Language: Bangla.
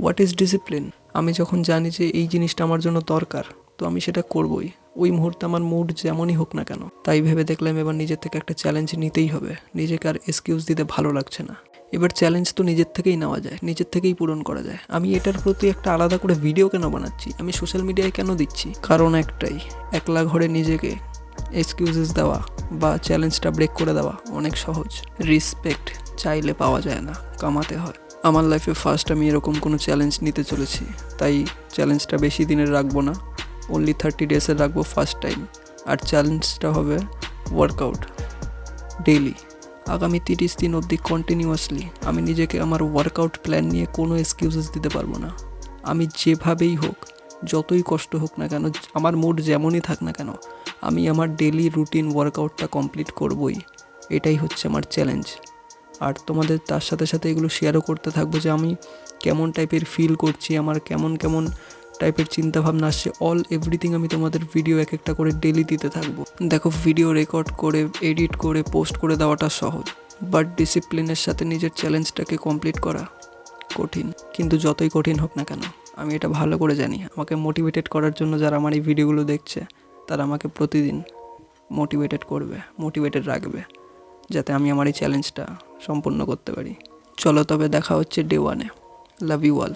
What is discipline? আমি যখন জানি যে এই জিনিসটা আমার জন্য দরকার, তো আমি সেটা করবই, ওই মুহূর্তে আমার মুড যেমনই হোক না কেন। তাই ভেবে দেখলাম এবার নিজের থেকে একটা চ্যালেঞ্জ নিতেই হবে, নিজেকে আর এক্সকিউজ দিতে ভালো লাগছে না। এবার চ্যালেঞ্জ তো নিজের থেকেই নেওয়া যায়, নিজের থেকেই পূরণ করা যায়। আমি এটার প্রতি একটা আলাদা করে ভিডিও কেন বানাচ্ছি, আমি সোশ্যাল মিডিয়ায় কেন দিচ্ছি? কারণ একটাই, একলা ঘরে নিজেকে এক্সকিউজেস দেওয়া বা চ্যালেঞ্জটা ব্রেক করে দেওয়া অনেক সহজ। রেসপেক্ট চাইলে পাওয়া যায় না, কামাতে হয়। আমার লাইফে ফার্স্ট আমি এরকম কোনো চ্যালেঞ্জ নিতে চলেছি, তাই চ্যালেঞ্জটা বেশি দিনের রাখবো না, অনলি 30 ডেজের রাখবো ফার্স্ট টাইম। আর চ্যালেঞ্জটা হবে ওয়ার্কআউট ডেইলি। আগামী 30 দিন অবধি কন্টিনিউয়াসলি আমি নিজেকে আমার ওয়ার্কআউট প্ল্যান নিয়ে কোনো এক্সকিউজেস দিতে পারবো না। আমি যেভাবেই হোক, যতই কষ্ট হোক না কেন, আমার মুড যেমনই থাক না কেন, আমি আমার ডেইলি রুটিন ওয়ার্কআউটটা কমপ্লিট করবই। এটাই হচ্ছে আমার চ্যালেঞ্জ। আর তোমাদের তার সাথে সাথে এগুলো শেয়ারও করতে থাকবো যে আমি কেমন টাইপের ফিল করছি, আমার কেমন কেমন টাইপের চিন্তাভাবনা আসছে, অল এভরিথিং আমি তোমাদের ভিডিও এক একটা করে ডেলি দিতে থাকবো। দেখো, ভিডিও রেকর্ড করে এডিট করে পোস্ট করে দেওয়াটা সহজ, বাট ডিসিপ্লিনের সাথে নিজের চ্যালেঞ্জটাকে কমপ্লিট করা কঠিন। কিন্তু যতই কঠিন হোক না কেন, আমি এটা ভালো করে জানি, আমাকে মোটিভেটেড করার জন্য যারা আমার এই ভিডিওগুলো দেখছে, তারা আমাকে প্রতিদিন মোটিভেটেড করবে, মোটিভেটেড রাখবে, যাতে আমি আমার এই চ্যালেঞ্জটা সম্পূর্ণ করতে পারি। চলো তবে দেখা হচ্ছে ডে 1-এ। Love you all.